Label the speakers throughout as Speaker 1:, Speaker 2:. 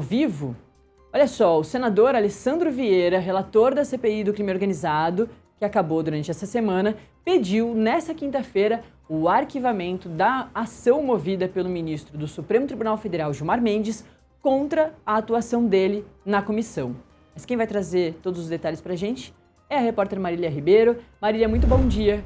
Speaker 1: vivo? Olha só, o senador Alessandro Vieira, relator da CPI do crime organizado, que acabou durante essa semana, pediu nessa quinta-feira o arquivamento da ação movida pelo ministro do Supremo Tribunal Federal, Gilmar Mendes, contra a atuação dele na comissão. Mas quem vai trazer todos os detalhes pra gente é a repórter Marília Ribeiro. Marília, muito bom dia.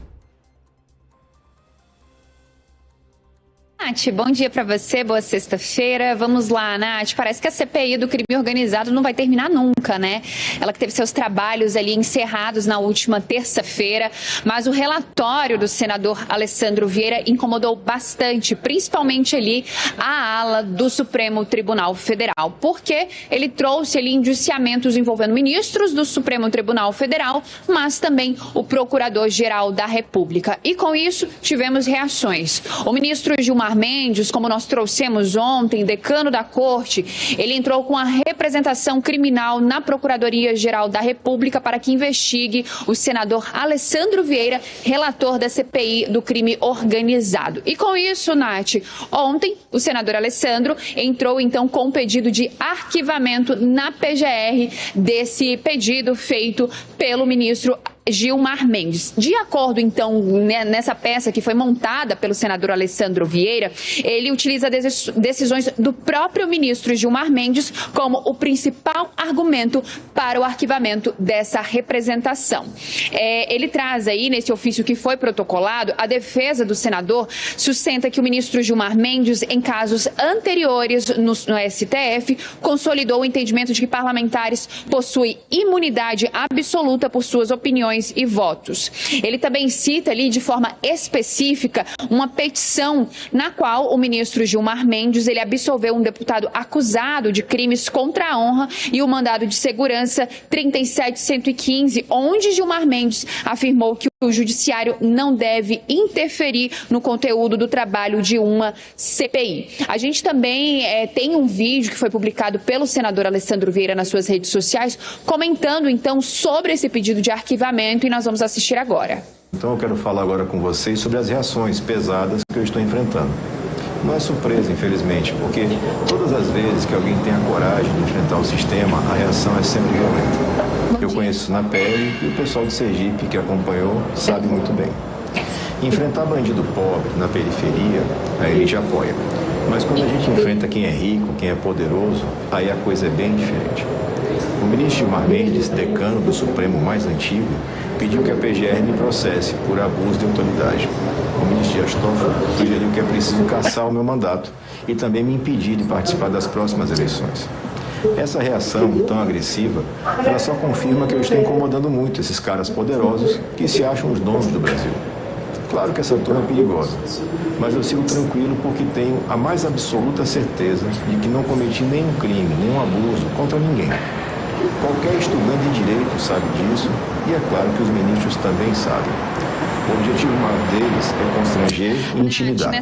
Speaker 2: Nath, bom dia para você, boa sexta-feira. Vamos lá, Nath, parece que a CPI do crime organizado não vai terminar nunca, né? Ela que teve seus trabalhos ali encerrados na última terça-feira, mas o relatório do senador Alessandro Vieira incomodou bastante, principalmente ali a ala do Supremo Tribunal Federal, porque ele trouxe ali indiciamentos envolvendo ministros do Supremo Tribunal Federal, mas também o Procurador-Geral da República. E com isso, tivemos reações. O ministro Gilmar Mendes, como nós trouxemos ontem, decano da corte, ele entrou com a representação criminal na Procuradoria-Geral da República para que investigue o senador Alessandro Vieira, relator da CPI do crime organizado. E com isso, Nath, ontem o senador Alessandro entrou então com um pedido de arquivamento na PGR desse pedido feito pelo ministro Gilmar Mendes. De acordo, então, nessa peça que foi montada pelo senador Alessandro Vieira, ele utiliza decisões do próprio ministro Gilmar Mendes como o principal argumento para o arquivamento dessa representação. Ele traz aí, nesse ofício que foi protocolado, a defesa do senador sustenta que o ministro Gilmar Mendes, em casos anteriores no STF, consolidou o entendimento de que parlamentares possuem imunidade absoluta por suas opiniões e votos. Ele também cita ali de forma específica uma petição na qual o ministro Gilmar Mendes ele absolveu um deputado acusado de crimes contra a honra e o mandado de segurança 37115, onde Gilmar Mendes afirmou que o judiciário não deve interferir no conteúdo do trabalho de uma CPI. A gente também tem um vídeo que foi publicado pelo senador Alessandro Vieira nas suas redes sociais, comentando então sobre esse pedido de arquivamento, e nós vamos assistir agora.
Speaker 3: Então eu quero falar agora com vocês sobre as reações pesadas que eu estou enfrentando. Não é surpresa, infelizmente, porque todas as vezes que alguém tem a coragem de enfrentar o sistema, a reação é sempre violenta. Eu conheço na pele e o pessoal de Sergipe que acompanhou sabe muito bem. Enfrentar bandido pobre na periferia, aí ele já apoia. Mas quando a gente enfrenta quem é rico, quem é poderoso, aí a coisa é bem diferente. O ministro Gilmar Mendes, decano do Supremo mais antigo, pediu que a PGR me processe por abuso de autoridade. O ministro Dias Toffoli sugeriu que é preciso cassar o meu mandato e também me impedir de participar das próximas eleições. Essa reação tão agressiva, ela só confirma que eu estou incomodando muito esses caras poderosos que se acham os donos do Brasil. Claro que essa turma é perigosa, mas eu sigo tranquilo porque tenho a mais absoluta certeza de que não cometi nenhum crime, nenhum abuso contra ninguém. Qualquer estudante de direito sabe disso e é claro que os ministros também sabem. O objetivo maior deles é constranger e intimidar.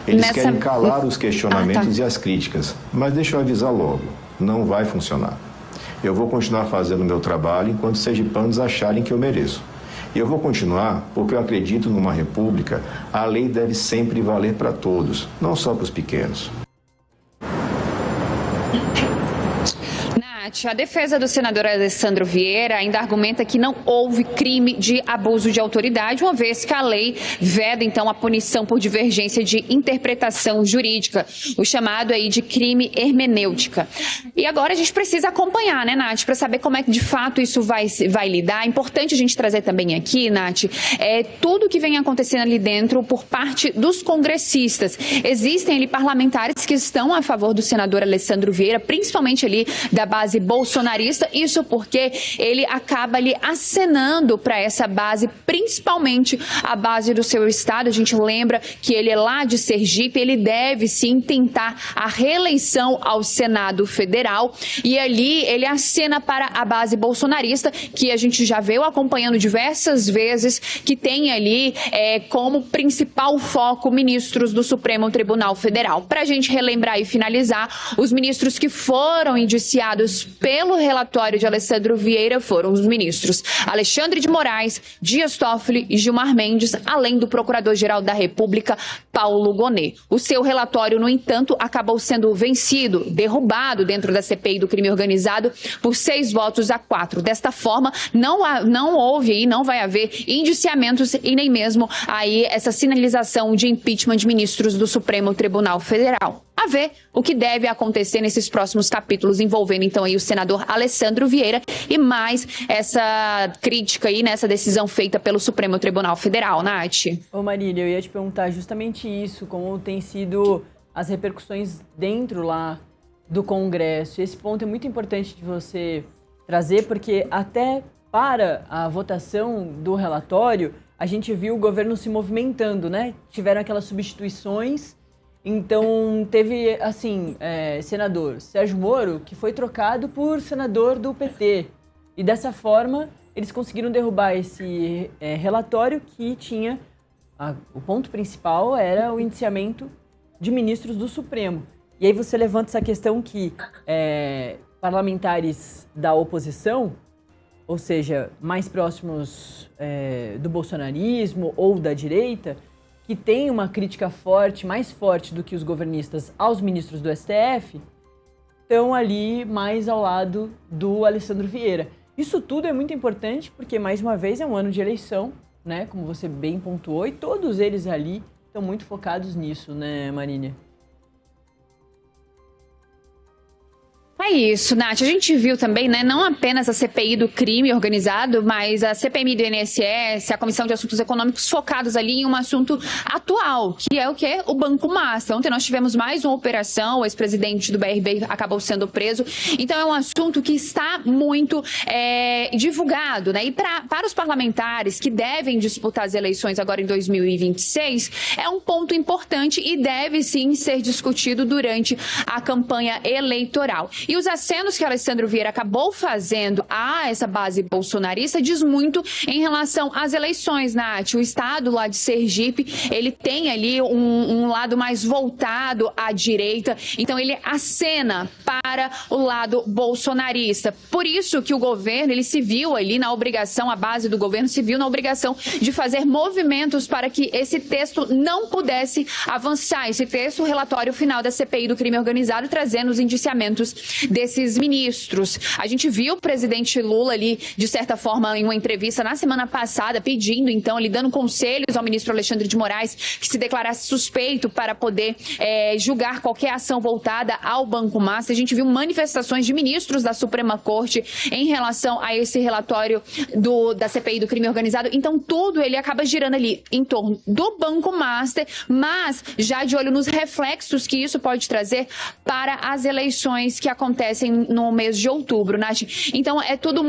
Speaker 3: Eles querem calar os questionamentos e as críticas, mas deixa eu avisar logo, não vai funcionar. Eu vou continuar fazendo o meu trabalho enquanto os sergipanos acharem que eu mereço. E eu vou continuar porque eu acredito numa república, a lei deve sempre valer para todos, não só para os pequenos.
Speaker 2: A defesa do senador Alessandro Vieira ainda argumenta que não houve crime de abuso de autoridade, uma vez que a lei veda, então, a punição por divergência de interpretação jurídica, o chamado aí de crime hermenêutica. E agora a gente precisa acompanhar, né, Nath, para saber como é que de fato isso vai lidar. É importante a gente trazer também aqui, Nath, tudo que vem acontecendo ali dentro por parte dos congressistas. Existem ali parlamentares que estão a favor do senador Alessandro Vieira, principalmente ali da base bolsonarista, isso porque ele acaba ali acenando para essa base, principalmente a base do seu estado. A gente lembra que ele é lá de Sergipe, ele deve sim tentar a reeleição ao Senado Federal, e ali ele acena para a base bolsonarista, que a gente já veio acompanhando diversas vezes, que tem ali como principal foco ministros do Supremo Tribunal Federal. Para a gente relembrar e finalizar, os ministros que foram indiciados pelo relatório de Alessandro Vieira foram os ministros Alexandre de Moraes, Dias Toffoli e Gilmar Mendes, além do Procurador-Geral da República, Paulo Gonet. O seu relatório, no entanto, acabou sendo vencido, derrubado dentro da CPI do crime organizado por 6-4. Desta forma, não houve e não vai haver indiciamentos e nem mesmo aí essa sinalização de impeachment de ministros do Supremo Tribunal Federal. A ver o que deve acontecer nesses próximos capítulos envolvendo então aí o senador Alessandro Vieira e mais essa crítica aí nessa decisão feita pelo Supremo Tribunal Federal, Nath.
Speaker 1: Ô Marília, eu ia te perguntar justamente isso, como tem sido as repercussões dentro lá do Congresso. Esse ponto é muito importante de você trazer, porque até para a votação do relatório, a gente viu o governo se movimentando, né? Tiveram aquelas substituições. Então, teve, assim, senador Sérgio Moro, que foi trocado por senador do PT. E dessa forma, eles conseguiram derrubar esse relatório que tinha... o ponto principal era o indiciamento de ministros do Supremo. E aí você levanta essa questão que parlamentares da oposição, ou seja, mais próximos do bolsonarismo ou da direita, que tem uma crítica forte, mais forte do que os governistas aos ministros do STF, estão ali mais ao lado do Alessandro Vieira. Isso tudo é muito importante porque, mais uma vez, é um ano de eleição, né? Como você bem pontuou, e todos eles ali estão muito focados nisso, né, Marília?
Speaker 2: É isso, Nath. A gente viu também, né, não apenas a CPI do crime organizado, mas a CPMI do INSS, a Comissão de Assuntos Econômicos, focados ali em um assunto atual, que é o quê? O Banco Master. Ontem nós tivemos mais uma operação, o ex-presidente do BRB acabou sendo preso. Então é um assunto que está muito divulgado, né? E para os parlamentares que devem disputar as eleições agora em 2026, é um ponto importante e deve sim ser discutido durante a campanha eleitoral. E os acenos que Alessandro Vieira acabou fazendo a essa base bolsonarista diz muito em relação às eleições, Nath. O estado lá de Sergipe, ele tem ali um lado mais voltado à direita, então ele acena para o lado bolsonarista. Por isso que o governo, ele se viu ali na obrigação, a base do governo se viu na obrigação de fazer movimentos para que esse texto não pudesse avançar. Esse texto, o relatório final da CPI do crime organizado, trazendo os indiciamentos desses ministros. A gente viu o presidente Lula ali, de certa forma, em uma entrevista na semana passada, pedindo, então, ali dando conselhos ao ministro Alexandre de Moraes que se declarasse suspeito para poder julgar qualquer ação voltada ao Banco Master. A gente viu manifestações de ministros da Suprema Corte em relação a esse relatório da CPI do crime organizado. Então, tudo ele acaba girando ali em torno do Banco Master, mas já de olho nos reflexos que isso pode trazer para as eleições que acontecem no mês de outubro, Nath. Então, é tudo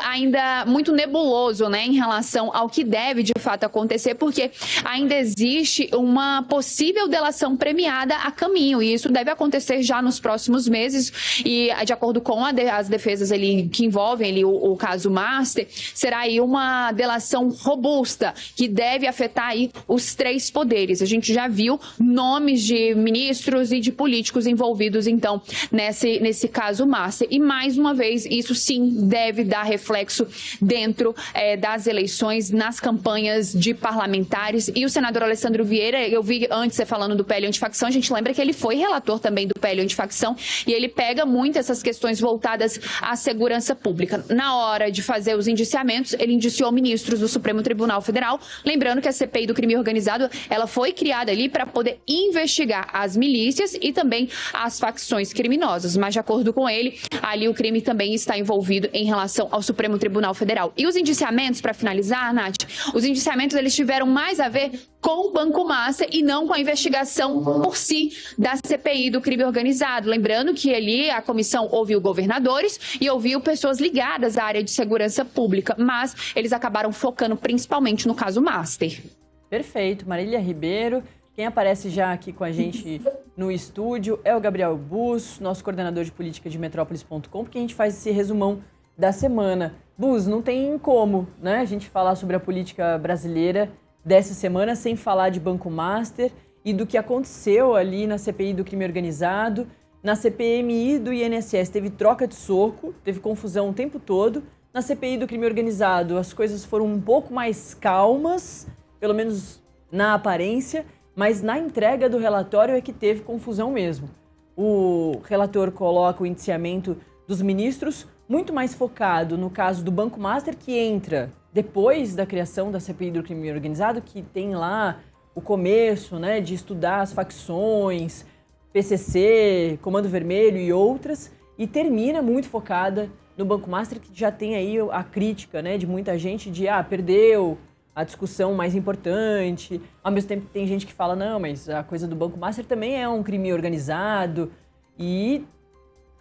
Speaker 2: ainda muito nebuloso, né, em relação ao que deve de fato acontecer, porque ainda existe uma possível delação premiada a caminho, e isso deve acontecer já nos próximos meses, e de acordo com as defesas ali que envolvem ali o caso Master, será aí uma delação robusta, que deve afetar aí os 3 poderes. A gente já viu nomes de ministros e de políticos envolvidos, então, nesse caso Master. E, mais uma vez, isso sim deve dar reflexo dentro das eleições, nas campanhas de parlamentares. E o senador Alessandro Vieira, eu vi antes você falando do PL antifacção, a gente lembra que ele foi relator também do PL antifacção e ele pega muito essas questões voltadas à segurança pública. Na hora de fazer os indiciamentos, ele indiciou ministros do Supremo Tribunal Federal, lembrando que a CPI do crime organizado, ela foi criada ali para poder investigar as milícias e também as facções criminosas, mas de acordo com ele, ali o crime também está envolvido em relação ao Supremo Tribunal Federal. E os indiciamentos, para finalizar, Nath, os indiciamentos eles tiveram mais a ver com o Banco Master e não com a investigação por si da CPI do crime organizado. Lembrando que ali a comissão ouviu governadores e ouviu pessoas ligadas à área de segurança pública, mas eles acabaram focando principalmente no caso Master.
Speaker 1: Perfeito, Marília Ribeiro. Quem aparece já aqui com a gente no estúdio é o Gabriel Bus, nosso coordenador de política de Metrópolis.com, porque a gente faz esse resumão da semana. Bus, não tem como, né, a gente falar sobre a política brasileira dessa semana sem falar de Banco Master e do que aconteceu ali na CPI do crime organizado. Na CPMI do INSS teve troca de soco, teve confusão o tempo todo. Na CPI do crime organizado as coisas foram um pouco mais calmas, pelo menos na aparência, mas na entrega do relatório é que teve confusão mesmo. O relator coloca o indiciamento dos ministros muito mais focado no caso do Banco Master, que entra depois da criação da CPI do crime organizado, que tem lá o começo, né, de estudar as facções, PCC, Comando Vermelho e outras, e termina muito focada no Banco Master, que já tem aí a crítica, né, de muita gente de perdeu a discussão mais importante. Ao mesmo tempo tem gente que fala, não, mas a coisa do Banco Master também é um crime organizado. E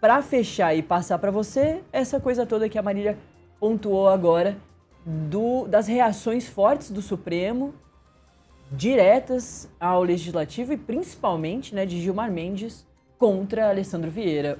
Speaker 1: para fechar e passar para você, essa coisa toda que a Marília pontuou agora, das reações fortes do Supremo, diretas ao Legislativo e principalmente, né, de Gilmar Mendes contra Alessandro Vieira.